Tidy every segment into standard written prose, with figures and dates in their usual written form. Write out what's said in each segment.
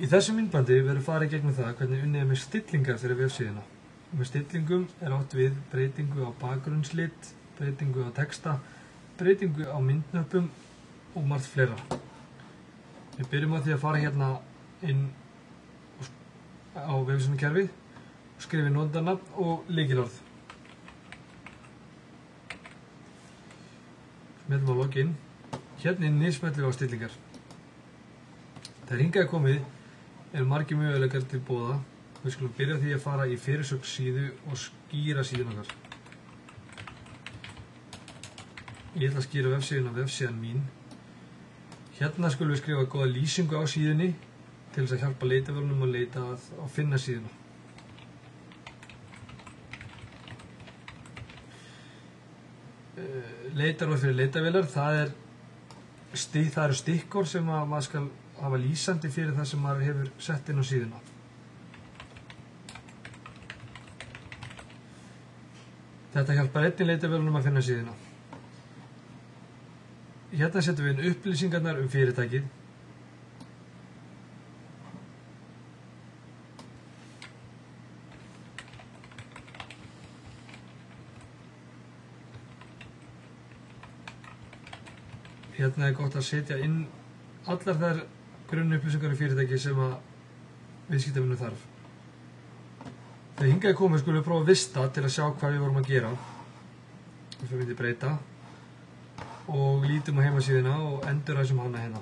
Í þessu myndbandi verður farið gegnum það hvernig unnið er með stillingar fyrir vefsíðuna. Með stillingum er átt við breytingu á bakgrunnslit, breytingu á texta, breytingu á myndnöppum og margt fleira. Við byrjum á því að fara hérna inn á vefsíðukerfið og skrifa notanafn og lykilorð. Smellum á login. Hérna inni smellum við á stillingar. Þegar hingað er komið eru margir möguleikar til boða. Við skulum byrja því að fara í fyrirsögn síðu og skýra síðun okkar. Ég ætla að skýra vefsíðuna vefsíðan mín. Hérna skulum við skrifa góða lýsingu á síðunni til þess að hjálpa leitavélunum að leita að finna síðuna. Leitarorð fyrir leitavélar, það eru stikkor sem maður skal hafa lýsandi fyrir það sem maður hefur sett inn á síðuna. Þetta hjálpar einnig leitavélunum að finna síðuna. Hérna setjum við inn upplýsingarnar fyrirtækið. Hérna er gott að setja inn allar þær grunnupplýsingar fyrirtæki sem að viðskiptavinur þarf. Þegar hingað er komið skulum við prófa að vista til að sjá hvað við vorum að gera. Við myndum breyta og lítum á heimasíðuna og enduræsum hana hérna.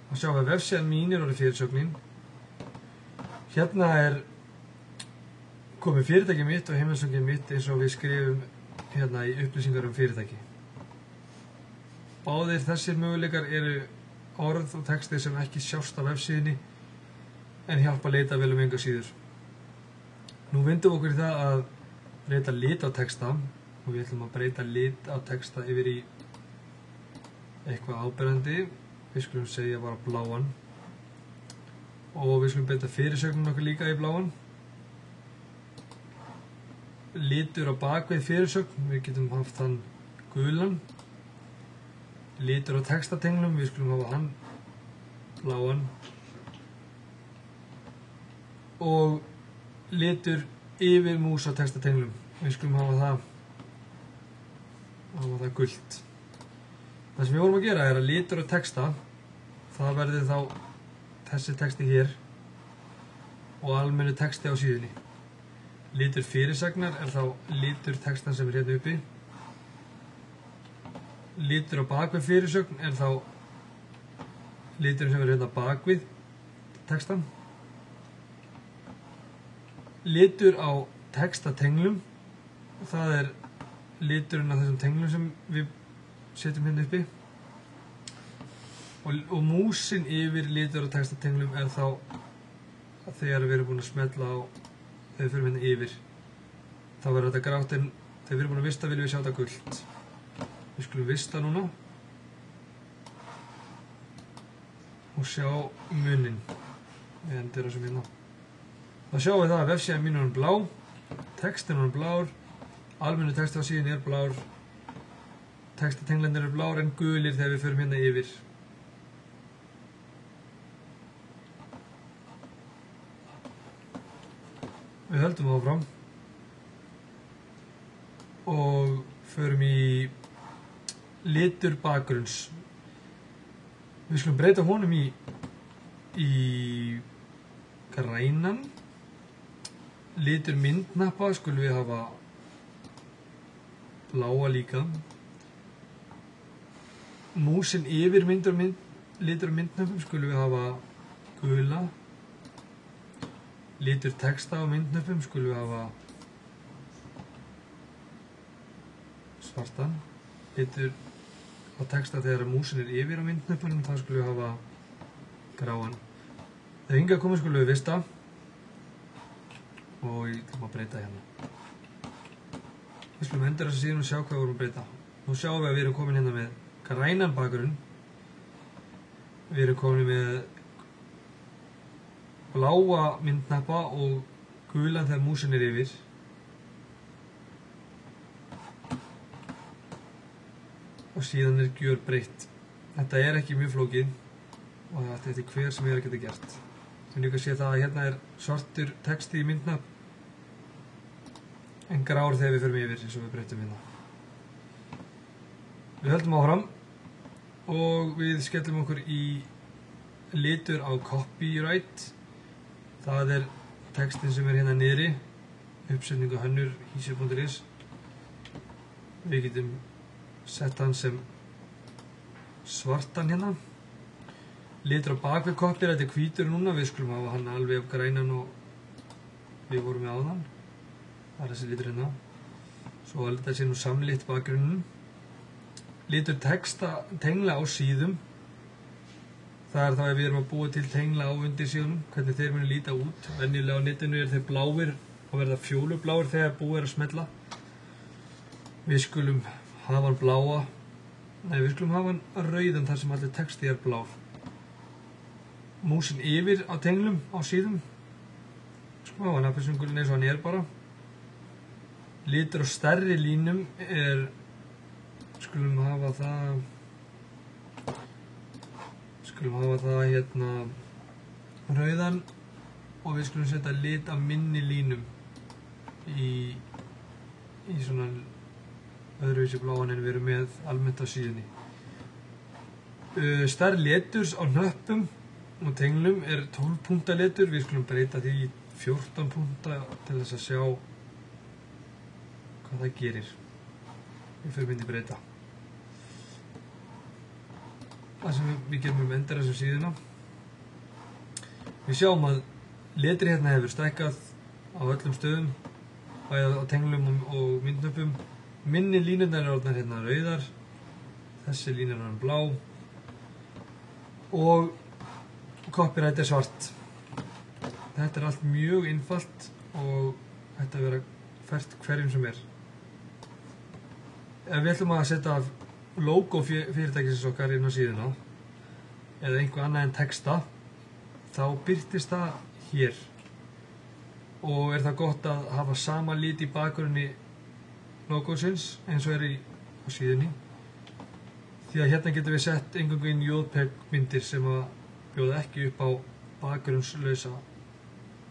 Og sjáum við að vefsíðan mín er orðið fyrirsögnin. Hérna er komið fyrirtæki mitt og heimasögnin mitt eins og við skrifum hérna í upplýsingar fyrirtæki. Báðir þessir möguleikar eru orð og texti sem ekki sjást á vefsíðunni en hjálpa leitavélum engu síður. Nú vindum okkur í það að breyta lit á texta og við ætlum að breyta lit á texta yfir í eitthvað áberandi. Við skulum segja bara bláan og við skulum breyta fyrirsögnin okkur líka í bláan. Litur á bakvið fyrirsögn, við getum haft hann gulan. Litur á textatenglum, við skulum hafa hann bláan. Og litur yfir mús á textatenglum, við skulum hafa það gult. Það sem við vorum að gera er að litur á texta, það verði þá þessi texti hér og almennu texti á síðunni. Litur fyrirsagnar er þá litur textan sem er hérna uppi. Litur á bakvið fyrirsögn er þá liturinn sem er hérna bakvið textan. Litur á textatenglum, það er liturinn á þessum tenglum sem við setjum hérna uppi. Og músin yfir litur á textatenglum er þá þegar við erum búin að smella á, þegar við fyrir hérna yfir. Þá verður þetta grátt en þegar við erum búin að vista viljum við sjá þetta gult. Við skulum vista núna og sjá munin. Við endur þessum hérna. Þá sjáum við það að vefsíðan mín er blá, textin er blár, almennu texti á síðunni er blár, textatenglarnir eru blár en gulir þegar við förum hérna yfir. Við höldum áfram og förum í litur bakgrunns. Við skulum breyta honum í grænan. Litur myndnappa skulum við hafa bláa líka. Músin yfir litur myndnöppum skulum við hafa gula. Litur texta á myndnöppum skulum við hafa svartan. Litur á texta þegar músin er yfir á myndnöppunum, þá skulum við hafa gráan. Þegar hingað komið skulum við vista og ég ætlum að breyta hérna. Við skulum endur þessa síðan og sjá hvað við vorum að breyta. Nú sjáum við að við erum komin hérna með grænan bakgrunn. Við erum komin með bláa myndnappa og gulan þegar músin er yfir. Og síðan er gjörbreytt. Þetta er ekki mjög flókið og þetta er hver sem er að geta gert. Þau líka sé það að hérna svartur texti í myndnafn en grár þegar við förum yfir eins og við breytum hérna. Við höldum áfram og við skellum okkur í litur á copyright. Það textin sem hérna niðri, uppsetning og hönnur hýsi.is. Við getum sett hann sem svartan hérna. Litur á bakvið copyright hvítur núna, við skulum hafa hann alveg af grænan og við vorum með áðan. Það þessi litur hérna. Svo að þetta sé nú samlitt bakgrunnum. Litur tengla á síðum. Það þá ef við erum að búa til tengla á undir síðunum, hvernig þeir munu líta út. Venjulega á netinu þeir bláir og verða fjólubláir þegar búið að smella. Við skulum hafa hann bláa. Nei, við skulum hafa hann rauðan þar sem allir texti blár. Músin yfir á tenglum á síðum. Skulum hafa hann appelsínugulinn eins og hann bara. Litur á stærri línum skulum hafa það hérna rauðan og við skulum setja lit af minni línum í svona öðruvísi bláan en við erum með almennt á síðunni. Stærri leturs á hnöppum og tenglum 12 punkta letur. Við skulum breyta því í 14 punkta til þess að sjá hvað það gerir. Við fyrir myndi breyta. Það sem við gerum endara þessum síðuna. Við sjáum að letri hérna hefur stækkað á öllum stöðum, bæði á tenglum og myndnöppum. Minni línurnar orðnar hérna rauðar, þessi línan er blá og copyright svart. Þetta allt mjög einfalt og þetta vera fært hverjum sem Ef við ætlum að setja logo fyrirtækisins okkar inn á síðuna eða einhver annað en texta, þá birtist það hér og það gott að hafa sama lit í bakgrunni logosins eins og á síðunni, því að hérna getum við sett eingöngu inn JPEG myndir sem að bjóða ekki upp á bakgrunnslausa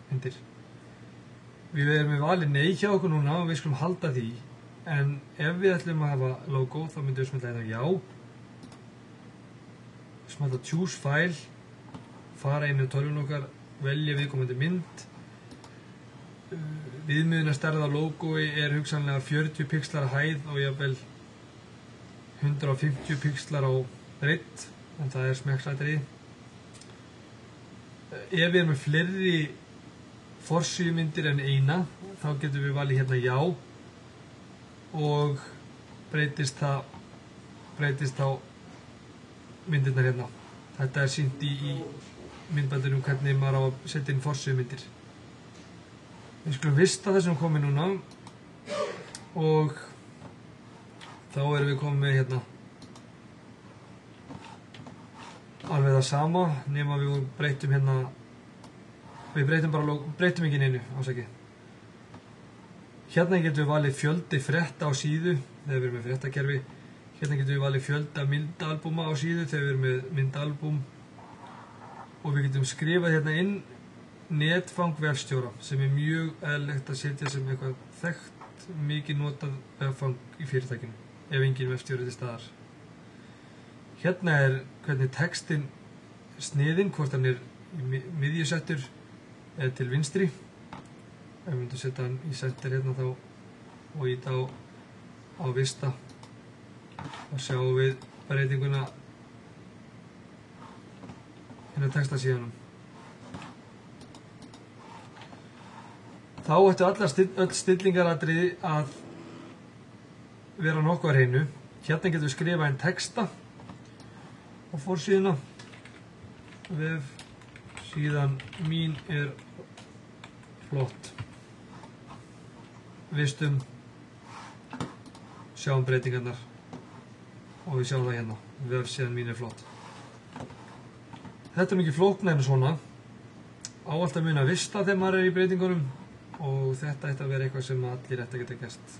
myndir. Við erum með valið nei hjá okkur núna og við skulum halda því. En ef við ætlum að hafa logo, þá myndum við smella hérna já. Smella choose file, fara inn í tölvun okkar, velja viðkomandi mynd. Viðmiðunarstærð á logoi hugsanlega 40 pixlar að hæð og jafnvel 150 pixlar á breidd, en það smekksatriði. Ef við erum með fleiri forsíðumyndir en eina, þá getum við valið hérna já. Og breytist á myndirnar hérna. Þetta sýnt í myndbandinu hvernig maður á að setja inn forsíðumyndir. Við skulum vista þessum komið núna og þá erum við komið með hérna alveg það sama nema við breytum hérna breytum ekki neinu, ásækið. Hérna getum við valið fjöldi frétta á síðu þegar við erum með fréttakerfi. Hérna getum við valið fjölda myndaalbúma á síðu þegar við erum með myndaalbúm. Og við getum skrifað hérna inn netfang vefstjóra sem mjög eðlilegt að setja sem eitthvað þekkt, mikið notað veffang í fyrirtækinu ef engin vefstjóri til staðar. Hérna hvernig textin sniðinn, hvort hann í miðjusettur eða til vinstri. Ef við myndum setja hann í center hérna þá og íta á vista, þá sjáum við breytinguna hérna textasíðanum. Þá ættu öll stillingaratriði að vera nokkuð á hreinu. Hérna getum við skrifað inn texta á forsíðuna. Síðan mín flott. Vistum, sjáum breytingarnar og við sjáum það hérna. Vefsíðan mín flott. Þetta mikið flóknara en svona. Á alltaf muna að vista þegar maður í breytingunum og þetta ætti að vera eitthvað sem allir ætti að geta gert.